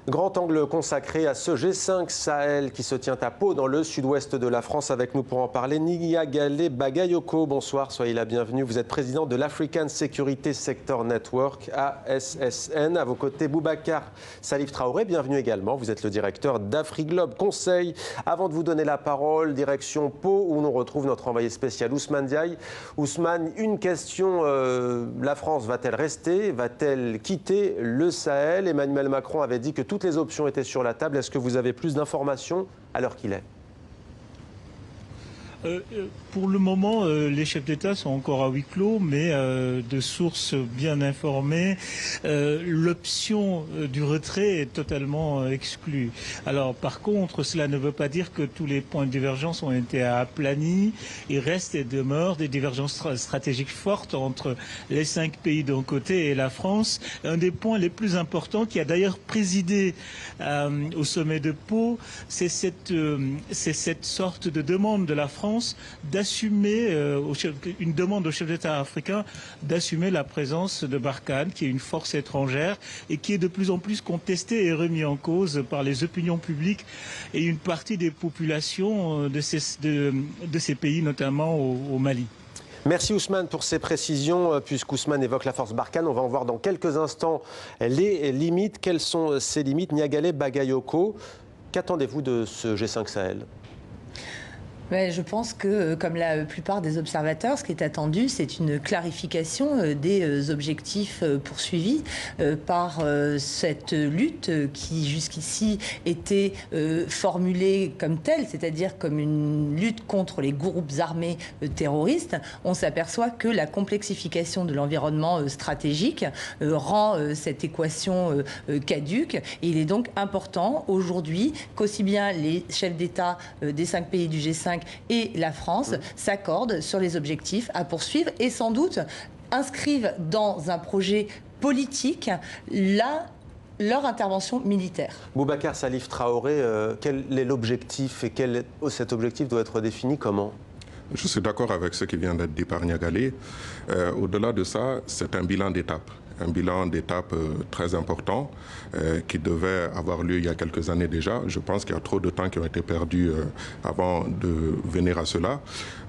Grand angle consacré à ce G5 Sahel qui se tient à Pau dans le sud-ouest de la France. Avec nous pour en parler, Niagale Bagayoko. Bonsoir, soyez la bienvenue. Vous êtes président de l'African Security Sector Network, ASSN. À vos côtés, Boubacar Salif Traoré, bienvenue également. Vous êtes le directeur d'AfriGlobe Conseil. Avant de vous donner la parole, direction Pau où l'on retrouve notre envoyé spécial Ousmane Diaye. Ousmane, une question, la France va-t-elle rester? Va-t-elle quitter le Sahel? Emmanuel Macron avait dit que toutes les options étaient sur la table. Est-ce que vous avez plus d'informations à l'heure qu'il est? Pour le moment, les chefs d'État sont encore à huis clos, mais de sources bien informées, l'option du retrait est totalement exclue. Alors, par contre, cela ne veut pas dire que tous les points de divergence ont été aplanis. Il reste et demeure des divergences stratégiques fortes entre les 5 pays d'un côté et la France. Un des points les plus importants, qui a d'ailleurs présidé au sommet de Pau, c'est cette sorte de demande de la France d'assumer, une demande aux chefs d'État africains d'assumer la présence de Barkhane, qui est une force étrangère et qui est de plus en plus contestée et remise en cause par les opinions publiques et une partie des populations de ces pays, notamment au Mali. Merci Ousmane pour ces précisions. Puisqu'Ousmane évoque la force Barkhane, on va en voir dans quelques instants les limites. Quelles sont ces limites? Niagale Bagayoko, qu'attendez-vous de ce G5 Sahel? Je pense que, comme la plupart des observateurs, ce qui est attendu, c'est une clarification des objectifs poursuivis par cette lutte qui, jusqu'ici, était formulée comme telle, c'est-à-dire comme une lutte contre les groupes armés terroristes. On s'aperçoit que la complexification de l'environnement stratégique rend cette équation caduque. Et il est donc important, aujourd'hui, qu'aussi bien les chefs d'État des 5 pays du G5 et la France s'accordent sur les objectifs à poursuivre et sans doute inscrivent dans un projet politique leur intervention militaire. Boubacar Salif Traoré, quel est l'objectif et cet objectif doit être défini comment? Je suis d'accord avec ce qui vient d'être dit par Niagale. Au-delà de ça, c'est un bilan d'étape. Un bilan d'étape très important qui devait avoir lieu il y a quelques années déjà. Je pense qu'il y a trop de temps qui ont été perdus avant de venir à cela.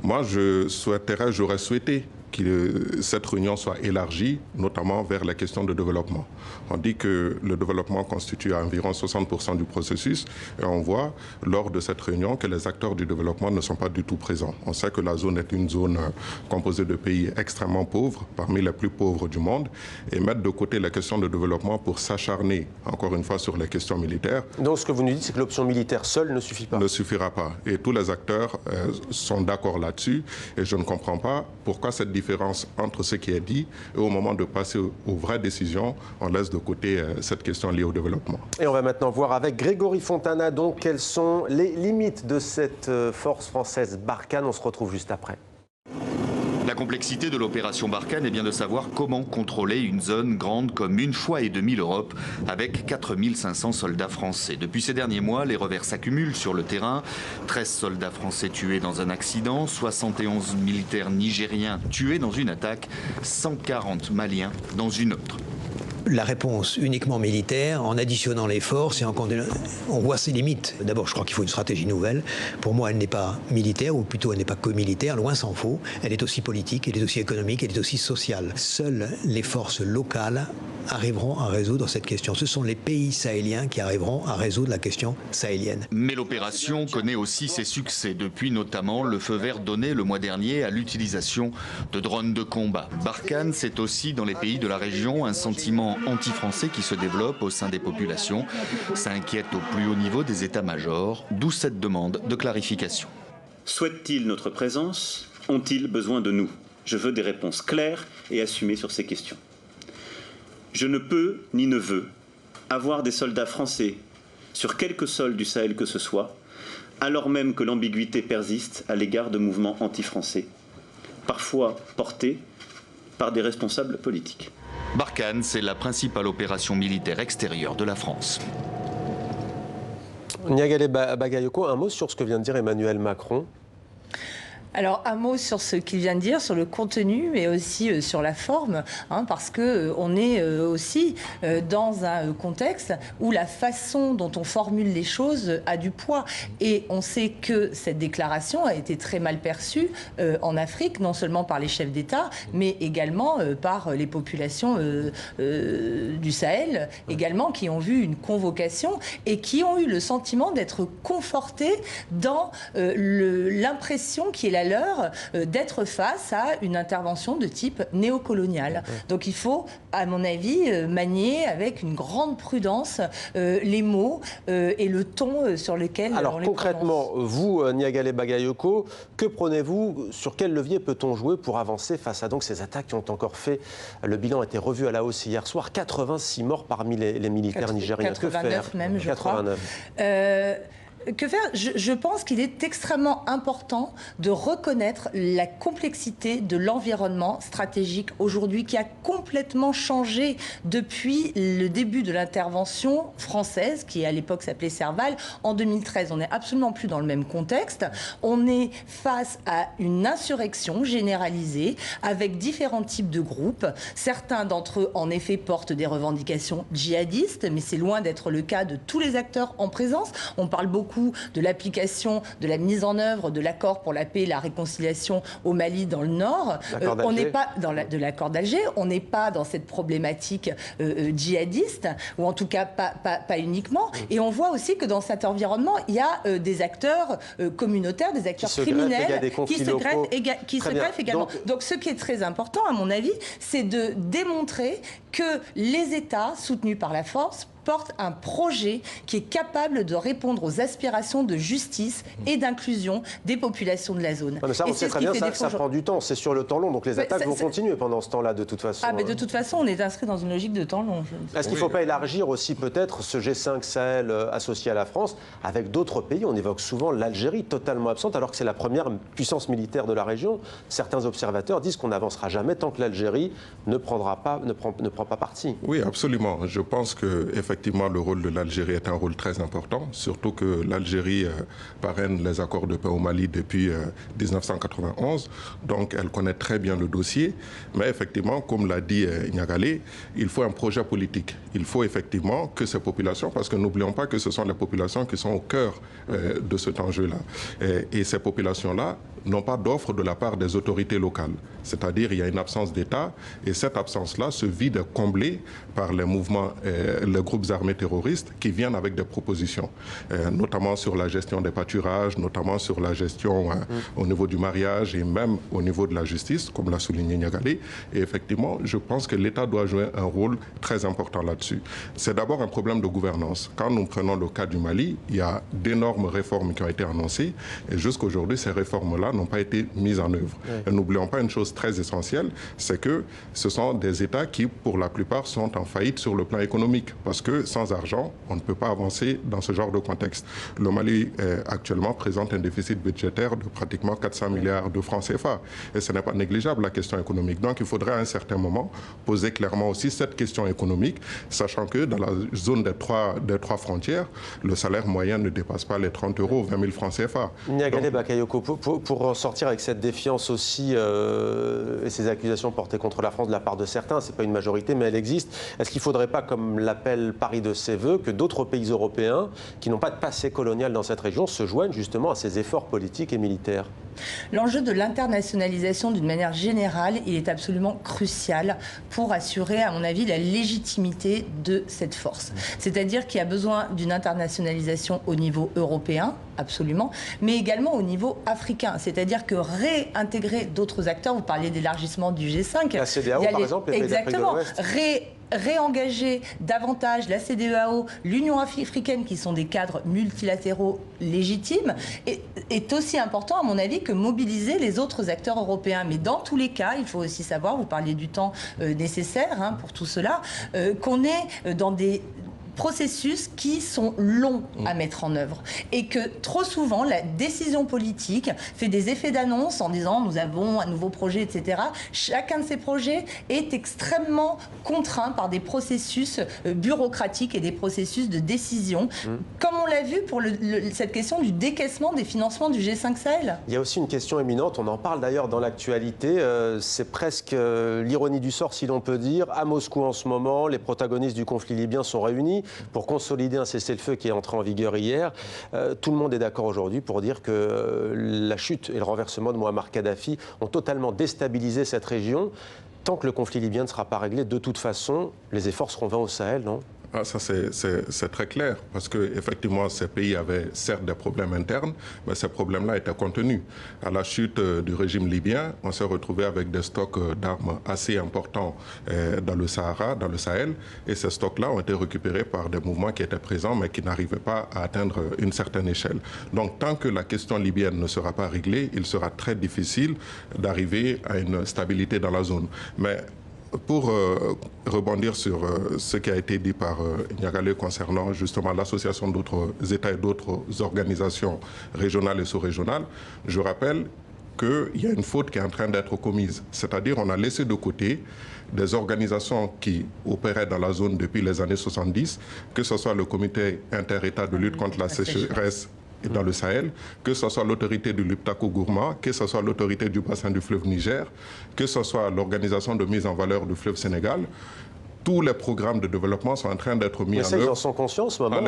Moi, j'aurais souhaité que cette réunion soit élargie, notamment vers la question de développement. On dit que le développement constitue environ 60% du processus et on voit lors de cette réunion que les acteurs du développement ne sont pas du tout présents. On sait que la zone est une zone composée de pays extrêmement pauvres, parmi les plus pauvres du monde, et mettre de côté la question de développement pour s'acharner, encore une fois, sur les questions militaires. Donc ce que vous nous dites, c'est que l'option militaire seule ne suffit pas? Ne suffira pas. Et tous les acteurs sont d'accord là-dessus et je ne comprends pas pourquoi cette différence entre ce qui est dit et au moment de passer aux vraies décisions, on laisse de côté cette question liée au développement. Et on va maintenant voir avec Grégory Fontana donc quelles sont les limites de cette force française Barkhane. On se retrouve juste après. La complexité de l'opération Barkhane est bien de savoir comment contrôler une zone grande comme une fois et demie l'Europe avec 4500 soldats français. Depuis ces derniers mois, les revers s'accumulent sur le terrain. 13 soldats français tués dans un accident, 71 militaires nigériens tués dans une attaque, 140 Maliens dans une autre. La réponse uniquement militaire, en additionnant les forces et on voit ses limites. D'abord, je crois qu'il faut une stratégie nouvelle. Pour moi, elle n'est pas militaire, ou plutôt elle n'est pas que militaire, loin s'en faut. Elle est aussi politique, elle est aussi économique, elle est aussi sociale. Seules les forces locales arriveront à résoudre cette question. Ce sont les pays sahéliens qui arriveront à résoudre la question sahélienne. Mais l'opération connaît aussi ses succès, depuis notamment le feu vert donné le mois dernier à l'utilisation de drones de combat. Barkhane, c'est aussi dans les pays de la région un sentiment anti-français qui se développe au sein des populations. Ça inquiète au plus haut niveau des états-majors, d'où cette demande de clarification. Souhaitent-ils notre présence? Ont-ils besoin de nous? Je veux des réponses claires et assumées sur ces questions. Je ne peux ni ne veux avoir des soldats français sur quelque sol du Sahel que ce soit, alors même que l'ambiguïté persiste à l'égard de mouvements anti-français, parfois portés par des responsables politiques. Barkhane, c'est la principale opération militaire extérieure de la France. Niagale Bagayoko, un mot sur ce que vient de dire Emmanuel Macron? Alors, un mot sur ce qu'il vient de dire, sur le contenu, mais aussi sur la forme, parce qu'on est aussi dans un contexte où la façon dont on formule les choses a du poids. Et on sait que cette déclaration a été très mal perçue en Afrique, non seulement par les chefs d'État, mais également par les populations du Sahel, également, qui ont vu une convocation et qui ont eu le sentiment d'être confortés dans l'impression qui est la leur d'être face à une intervention de type néocolonial. Donc il faut, à mon avis, manier avec une grande prudence les mots et le ton sur lequel Alors on les concrètement, prononce. vous, Niagale Bagayoko, que prenez-vous, sur quel levier peut-on jouer pour avancer face à donc ces attaques qui ont encore fait, le bilan a été revu à la hausse hier soir, 86 morts parmi les militaires nigériens. 89 même, je 89. crois. Que faire ? Je pense qu'il est extrêmement important de reconnaître la complexité de l'environnement stratégique aujourd'hui qui a complètement changé depuis le début de l'intervention française, qui à l'époque s'appelait Serval, en 2013. On n'est absolument plus dans le même contexte. On est face à une insurrection généralisée avec différents types de groupes. Certains d'entre eux, en effet, portent des revendications djihadistes, mais c'est loin d'être le cas de tous les acteurs en présence. On parle beaucoup de l'application, de la mise en œuvre de l'accord pour la paix et la réconciliation au Mali dans le Nord. On n'est pas dans de l'accord d'Alger, on n'est pas dans cette problématique djihadiste, ou en tout cas pas uniquement. Et on voit aussi que dans cet environnement, il y a des acteurs communautaires, des acteurs criminels qui se greffent également. Donc ce qui est très important, à mon avis, c'est de démontrer que les États soutenus par la force porte un projet qui est capable de répondre aux aspirations de justice et d'inclusion des populations de la zone. Non, mais ça, on sait très bien, ça prend du temps, c'est sur le temps long, donc les attaques vont continuer pendant ce temps-là, de toute façon. Ah, mais de toute façon, on est inscrit dans une logique de temps long. Est-ce qu'il ne faut pas élargir aussi peut-être ce G5 Sahel associé à la France avec d'autres pays? On évoque souvent l'Algérie, totalement absente, alors que c'est la première puissance militaire de la région. Certains observateurs disent qu'on n'avancera jamais tant que l'Algérie ne prend pas parti. Oui, absolument. Je pense que effectivement, le rôle de l'Algérie est un rôle très important, surtout que l'Algérie parraine les accords de paix au Mali depuis 1991, donc elle connaît très bien le dossier. Mais effectivement, comme l'a dit Niagale, il faut un projet politique. Il faut effectivement que ces populations, parce que n'oublions pas que ce sont les populations qui sont au cœur de cet enjeu-là. Et ces populations-là n'ont pas d'offre de la part des autorités locales. C'est-à-dire il y a une absence d'État et cette absence-là se vide comblée par les mouvements, les groupes armés terroristes qui viennent avec des propositions, notamment sur la gestion des pâturages, notamment sur la gestion au niveau du mariage et même au niveau de la justice, comme l'a souligné Niagale. Et effectivement, je pense que l'État doit jouer un rôle très important là-dessus. C'est d'abord un problème de gouvernance. Quand nous prenons le cas du Mali, il y a d'énormes réformes qui ont été annoncées et jusqu'à aujourd'hui, ces réformes-là n'ont pas été mises en œuvre. Et n'oublions pas une chose très essentielle, c'est que ce sont des États qui, pour la plupart, sont en faillite sur le plan économique. Parce que sans argent, on ne peut pas avancer dans ce genre de contexte. Le Mali, actuellement, présente un déficit budgétaire de pratiquement 400 milliards de francs CFA. Et ce n'est pas négligeable, la question économique. Donc, il faudrait à un certain moment poser clairement aussi cette question économique, sachant que dans la zone des trois frontières, le salaire moyen ne dépasse pas les 30 euros, 20 000 francs CFA. Niagale Bagayoko, pour sortir avec cette défiance aussi et ces accusations portées contre la France de la part de certains, ce n'est pas une majorité, mais elle existe. Est-ce qu'il ne faudrait pas, comme l'appelle Paris de ses voeux, que d'autres pays européens qui n'ont pas de passé colonial dans cette région se joignent justement à ces efforts politiques et militaires? L'enjeu de l'internationalisation, d'une manière générale, il est absolument crucial pour assurer, à mon avis, la légitimité de cette force. C'est-à-dire qu'il y a besoin d'une internationalisation au niveau européen, absolument, mais également au niveau africain. C'est-à-dire que réintégrer d'autres acteurs, vous parliez d'élargissement du G5. La CEDEAO, par exemple, les pays d'Afrique de l'Ouest. Réengager davantage la CEDEAO, l'Union africaine, qui sont des cadres multilatéraux légitimes, est aussi important, à mon avis, que mobiliser les autres acteurs européens. Mais dans tous les cas, il faut aussi savoir, vous parliez du temps nécessaire pour tout cela, qu'on est dans des processus qui sont longs à mettre en œuvre et que trop souvent la décision politique fait des effets d'annonce en disant nous avons un nouveau projet, etc. Chacun de ces projets est extrêmement contraint par des processus bureaucratiques et des processus de décision. Comme on l'a vu pour cette question du décaissement des financements du G5 Sahel. Il y a aussi une question éminente, on en parle d'ailleurs dans l'actualité, c'est presque l'ironie du sort si l'on peut dire. À Moscou en ce moment, les protagonistes du conflit libyen sont réunis pour consolider un cessez-le-feu qui est entré en vigueur hier. Tout le monde est d'accord aujourd'hui pour dire que la chute et le renversement de Mouammar Kadhafi ont totalement déstabilisé cette région. Tant que le conflit libyen ne sera pas réglé, de toute façon, les efforts seront vains au Sahel, non ? Ah, ça, c'est très clair, parce qu'effectivement, ces pays avaient certes des problèmes internes, mais ces problèmes-là étaient contenus. À la chute du régime libyen, on s'est retrouvé avec des stocks d'armes assez importants dans le Sahara, dans le Sahel, et ces stocks-là ont été récupérés par des mouvements qui étaient présents, mais qui n'arrivaient pas à atteindre une certaine échelle. Donc, tant que la question libyenne ne sera pas réglée, il sera très difficile d'arriver à une stabilité dans la zone. Mais pour rebondir sur ce qui a été dit par Niagalé concernant justement l'association d'autres États et d'autres organisations régionales et sous-régionales, je rappelle qu'il y a une faute qui est en train d'être commise. C'est-à-dire qu'on a laissé de côté des organisations qui opéraient dans la zone depuis les années 70, que ce soit le comité inter-État de lutte contre la sécheresse dans le Sahel, que ce soit l'autorité du Liptako Gourma, que ce soit l'autorité du bassin du fleuve Niger, que ce soit l'organisation de mise en valeur du fleuve Sénégal. Tous les programmes de développement sont en train d'être mis en œuvre. Ils en sont conscients en ce moment.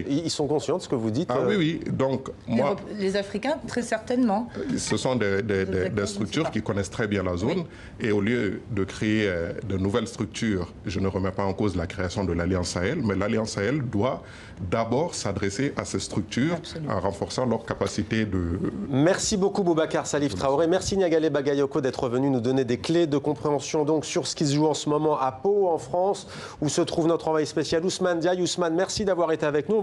Ils sont conscients de ce que vous dites. Ah oui. Donc, moi, les Africains, très certainement. Ce sont des structures qui connaissent très bien la zone. Oui. Et au lieu de créer de nouvelles structures, je ne remets pas en cause la création de l'Alliance Sahel, mais l'Alliance Sahel doit d'abord s'adresser à ces structures en renforçant leur capacité de... Merci beaucoup Boubacar Salif Traoré. Merci Niagalé Bagayoko d'être venu nous donner des clés de compréhension donc sur ce qui se joue en ce moment à Pau, en France, où se trouve notre envoyé spécial Ousmane Diaye. Ousmane, merci d'avoir été avec nous.